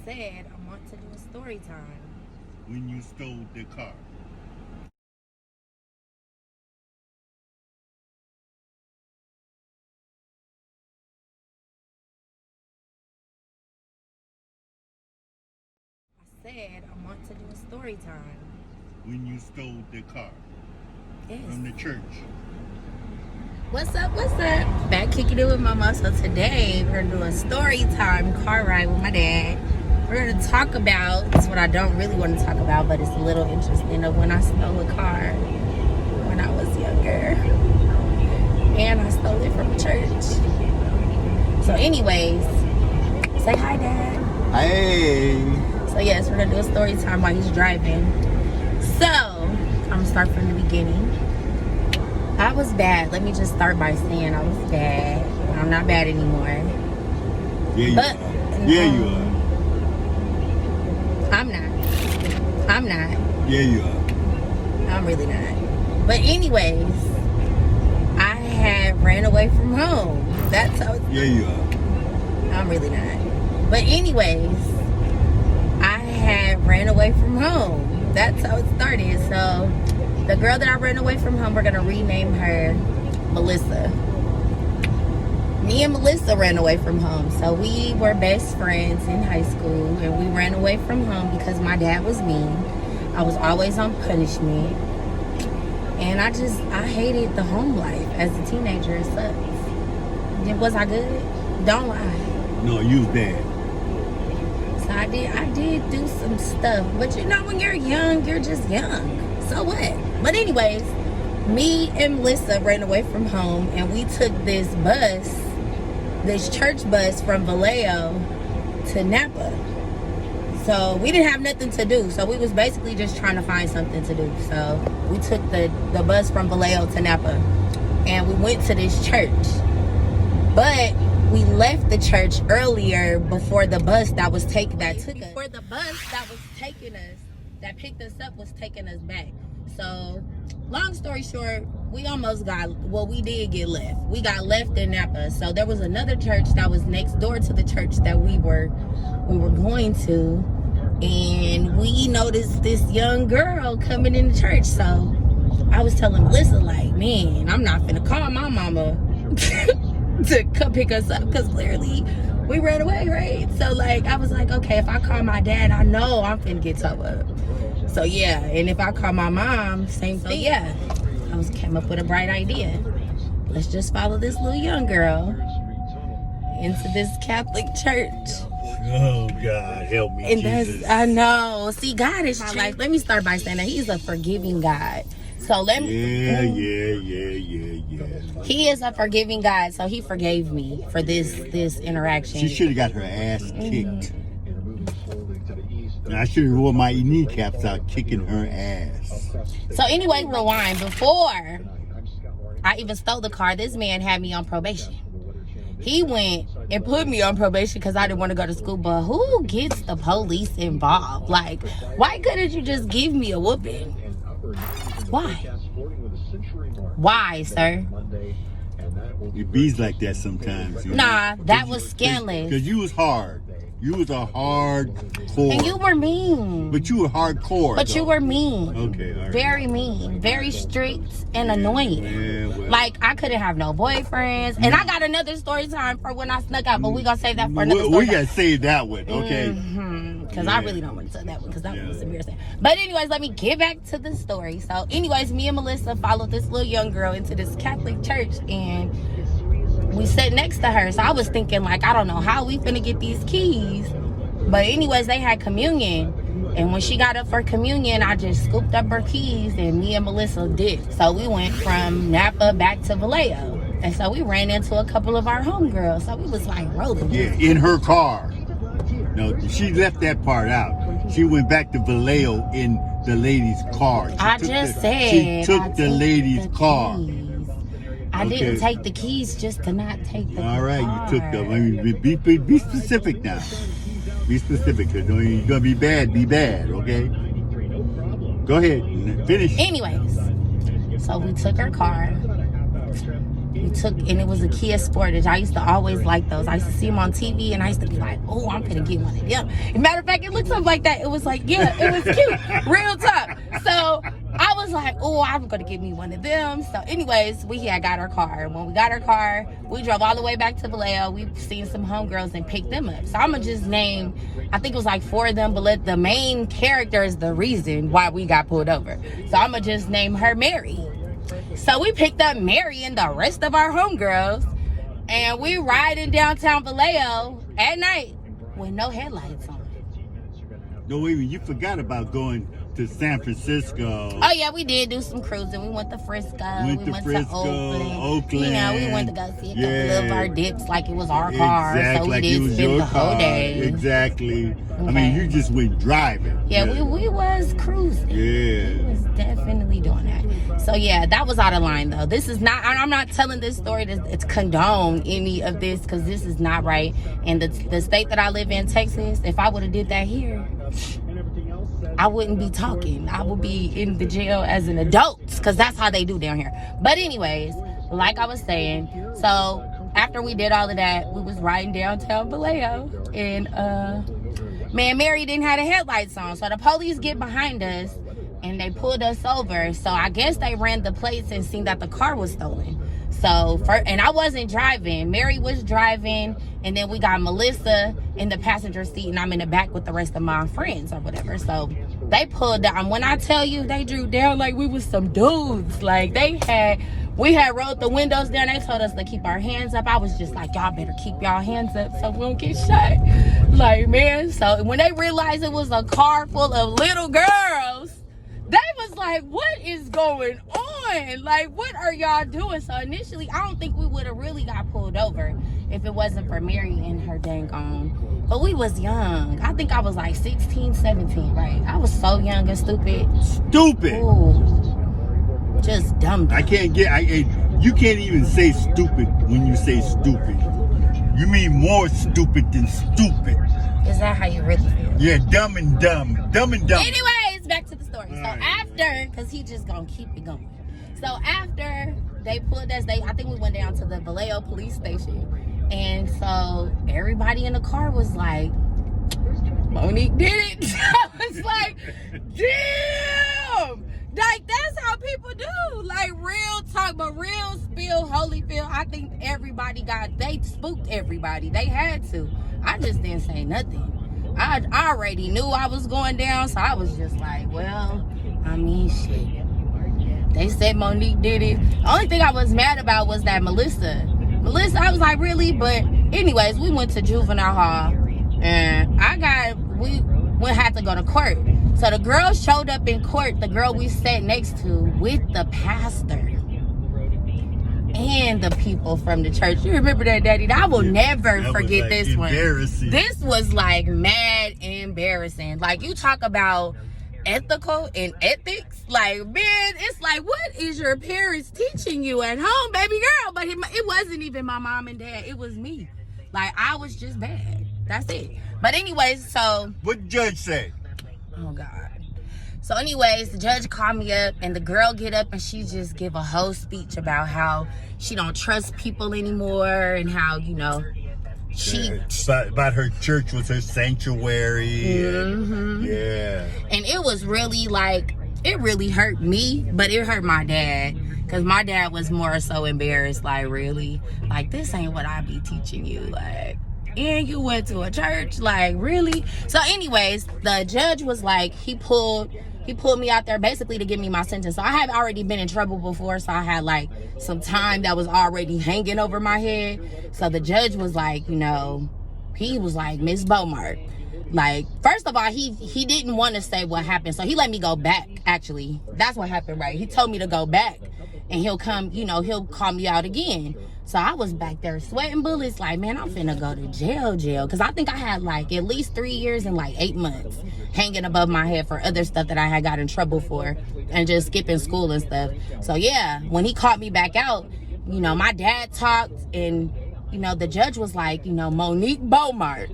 said I want to do a story time. When you stole the car. I said I want to do a story time. When you stole the car. Yes. From the church. What's up? What's up? Back kicking it with Mama. So today we're gonna do a story time car ride with my dad. We're gonna talk about what I don't really want to talk about, but it's a little interesting, of when I stole a car when I was younger, and I stole it from church. So, anyways, say hi, Dad. Hey. So yes, we're gonna do a story time while he's driving. So I'm gonna start from the beginning. I was bad. Let me just start by saying I was bad. I'm not bad anymore. Yeah, you are. Yeah, you are. I'm not. Yeah, you are. I'm really not. But anyways, I had ran away from home. That's how it's... Yeah, you are. I'm really not. But anyways, I had ran away from home. That's how it started. So the girl that I ran away from home, we're going to rename her Melissa. Me and Melissa ran away from home. So we were best friends in high school, and we ran away from home because my dad was mean. I was always on punishment. And I hated the home life as a teenager. It sucks. Was I good? Don't lie. No, you was bad. So I did do some stuff. But you know, when you're young, you're just young. So what? But anyways, me and Melissa ran away from home, and we took this church bus from Vallejo to Napa. So we didn't have nothing to do. So we was basically just trying to find something to do. So we took the bus from Vallejo to Napa, and we went to this church. But we left the church earlier before the bus that picked us up was taking us back. So long story short, we did get left. We got left in Napa. So there was another church that was next door to the church that we were going to, and we noticed this young girl coming in the church. So I was telling Melissa, like, man, I'm not finna call my mama to come pick us up, because clearly we ran away, right? So like, I was like, okay, if I call my dad, I know I'm finna get towed up. So yeah, and if I call my mom, same thing. Yeah, came up with a bright idea. Let's just follow this little young girl into this Catholic church. Oh God, help me, and Jesus. I know. See, God is my life. Let me start by saying that He's a forgiving God. So let me. Yeah. He is a forgiving God, so He forgave me for this interaction. She should have got her ass kicked. I should have rolled my kneecaps out kicking her ass. So anyway, rewind. Before I even stole the car, this man had me on probation. He went and put me on probation because I didn't want to go to school. But who gets the police involved? Like, why couldn't you just give me a whooping? Why, sir? It bees like that sometimes. Nah, that was scandalous. Because you was hard. You was a hardcore. And you were mean. But you were hardcore. But though. you were mean. Okay, all right. Very mean. Very strict and annoying. Yeah, well. Like, I couldn't have no boyfriends. And I got another story time for when I snuck out, but we gonna save that for another story. We gotta save that one, okay? Because I really don't want to tell that one, because that one was embarrassing. But anyways, let me get back to the story. So anyways, me and Melissa followed this little young girl into this Catholic church, and we sat next to her. So I was thinking, like, I don't know how we finna get these keys. But anyways, they had communion. And when she got up for communion, I just scooped up her keys, and me and Melissa did. So we went from Napa back to Vallejo. And so we ran into a couple of our homegirls. So we was like rolling. Yeah, in her car. No, she left that part out. She went back to Vallejo in the lady's car. She took the lady's car. I didn't take the keys just to not take the car. All right, you took them. I mean, be specific now. Be specific, because you're going to be bad, okay? Go ahead, finish. Anyways, so we took her car. and it was a Kia Sportage. I used to always like those. I used to see them on TV, and I used to be like, oh, I'm gonna get one of them. Matter of fact, it looked something like that. It was like, yeah, it was cute. Real talk. So I was like, oh, I'm gonna get me one of them. So anyways, we had got our car. When we got our car, we drove all the way back to Vallejo. We seen some homegirls and picked them up. So I'm gonna just name, I think it was like 4 of them, but the main character is the reason why we got pulled over. So I'm gonna just name her Mary. So we picked up Mary and the rest of our homegirls, and we riding downtown Vallejo at night with no headlights on. No, wait, you forgot about going to San Francisco. Oh yeah, we did do some cruising. We went to Frisco. We went to Oakland. You know, we went to go see a couple of our dips like it was our car. Exactly, so we like did it was spend your the whole car. day. Exactly. Okay. I mean, you just went driving. Yeah, we was cruising. Yeah. We was definitely doing that. So yeah, that was out of line though. This is not, I'm not telling this story to condone any of this, because this is not right. And the state that I live in, Texas, if I would have did that here, I wouldn't be talking. I would be in the jail as an adult, because that's how they do down here. But anyways, like I was saying, so after we did all of that, we was riding downtown Vallejo, and man, Mary didn't have the headlights on. So the police get behind us and they pulled us over. So I guess they ran the plates and seen that the car was stolen. So, and I wasn't driving. Mary was driving, and then we got Melissa in the passenger seat, and I'm in the back with the rest of my friends or whatever. So they pulled down. When I tell you, they drew down like we was some dudes. Like we had rolled the windows down. They told us to keep our hands up. I was just like, y'all better keep y'all hands up so we don't get shot. Like, man, so when they realized it was a car full of little girls, they was like, what is going on? Like, what are y'all doing? So initially, I don't think we would have really got pulled over if it wasn't for Mary and her dang on. But we was young. I think I was like 16, 17, right? I was so young and stupid. Stupid. Ooh, just dumb. I can't get, you can't even say stupid when you say stupid. You mean more stupid than stupid. Is that how you really feel? Yeah, dumb and dumb. Dumb and dumb. Anyways, back to the story. All so right. after, because he just gonna keep it going. So after they pulled us, I think we went down to the Vallejo police station. And so everybody in the car was like, Monique did it. I was like, damn. Like, that's how people do. Like, real talk, but real spill, Holyfield. I think they spooked everybody. They had to. I just didn't say nothing. I already knew I was going down, so I was just like, well, I mean, shit. They said Monique did it. The only thing I was mad about was that Melissa, I was like, really? But anyways, we went to juvenile hall, and we had to go to court. So the girl showed up in court, the girl we sat next to, with the pastor and the people from the church. You remember that, Daddy? I will never forget like this one. This was like mad embarrassing. Like, you talk about ethical and ethics. Like, man, it's like, what is your parents teaching you at home, baby girl? But it wasn't even my mom and dad. It was me. Like, I was just bad. That's it. But anyways, so. What the judge say? Oh, God. So anyways, the judge called me up, and the girl get up and she just give a whole speech about how she don't trust people anymore, and how, you know, about her church was her sanctuary. Mm-hmm. Yeah. And it was really like, it really hurt me, but it hurt my dad, because my dad was more so embarrassed. Like, really? Like, this ain't what I be teaching you. Like, and you went to a church? Like, really? So anyways, the judge was like, he pulled me out there basically to give me my sentence. So I had already been in trouble before, so I had like some time that was already hanging over my head. So the judge was like, you know, he was like, Miss Beaumont, like, first of all, he didn't want to say what happened, so he let me go back. Actually, that's what happened, right? He told me to go back, and he'll come, you know, he'll call me out again. So I was back there sweating bullets, like, man, I'm finna go to jail. Because I think I had like at least 3 years and like 8 months hanging above my head for other stuff that I had got in trouble for, and just skipping school and stuff. So yeah, when he caught me back out, you know, my dad talked, and, you know, the judge was like, you know, Monique Beaumont,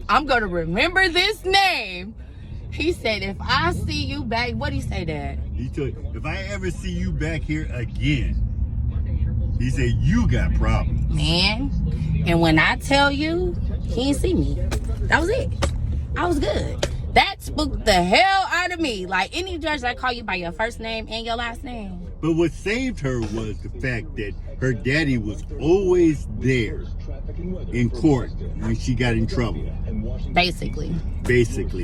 I'm gonna remember this name. He said, if I see you back, what'd he say, Dad? He told, if I ever see you back here again, He said, you got problems. Man. And when I tell you, he didn't see me. That was it. I was good. That spooked the hell out of me. Like, any judge that call you by your first name and your last name. But what saved her was the fact that her daddy was always there in court when she got in trouble. Basically,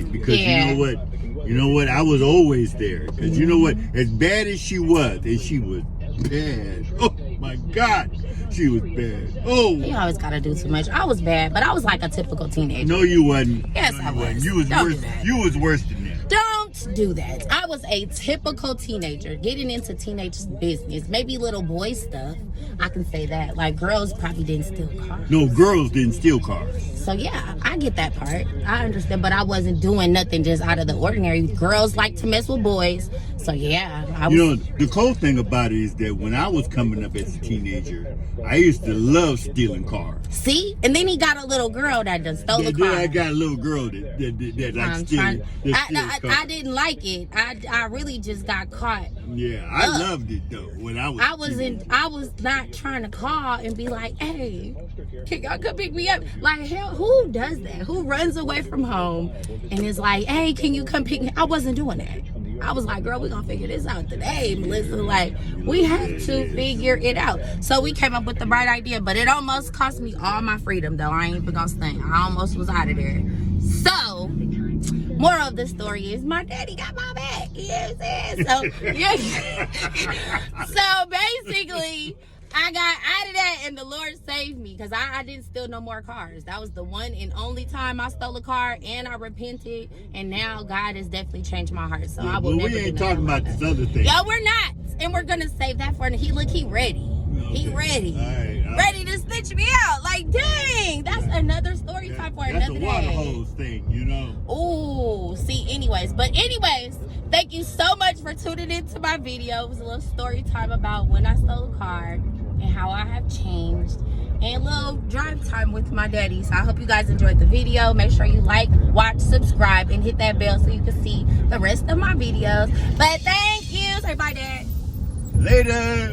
because you know what, I was always there. Because you know what, as bad as she was, and she was bad. Oh my God, she was bad. Oh, you always gotta do too much. I was bad, but I was like a typical teenager. No, you wasn't. Yes, I was. You was worse. You was worse than that. Don't do that. I was a typical teenager getting into teenage business. Maybe little boy stuff. I can say that. Like, girls probably didn't steal cars. No, girls didn't steal cars. So yeah, I get that part. I understand, but I wasn't doing nothing just out of the ordinary. Girls like to mess with boys. So yeah, I was. You know, the cool thing about it is that when I was coming up as a teenager, I used to love stealing cars. See? And then he got a little girl that done stole the car. Then I got a little girl that likes stealing. I didn't like it. I really just got caught. Yeah, I loved it though. When I was not trying to call and be like, hey, can y'all come pick me up? Like, hell, who does that? Who runs away from home and is like, hey, can you come pick me? I wasn't doing that. I was like, girl, we're gonna figure this out today, Melissa. Like, we have to figure it out. So we came up with the right idea, but it almost cost me all my freedom, though. I ain't even gonna stay. I almost was out of there. So, moral of the story is my daddy got my back. You know what I'm saying? So, yeah. So basically, I got out of that and the Lord saved me because I didn't steal no more cars. That was the one and only time I stole a car, and I repented, and now God has definitely changed my heart. So I will never. We ain't talking about this other thing. Yo, we're not. And we're gonna save that for him. He ready. Okay. He ready. All right. Ready to stitch me out. Like, dang, that's another story time for another day. That's a water hose thing, you know. Ooh, see, anyways, thank you so much for tuning into my video. It was a little story time about when I stole a car and how I have changed, and a little drive time with my daddy. So I hope you guys enjoyed the video. Make sure you like, watch, subscribe, and hit that bell so you can see the rest of my videos. But thank you. Say bye, Dad. Later.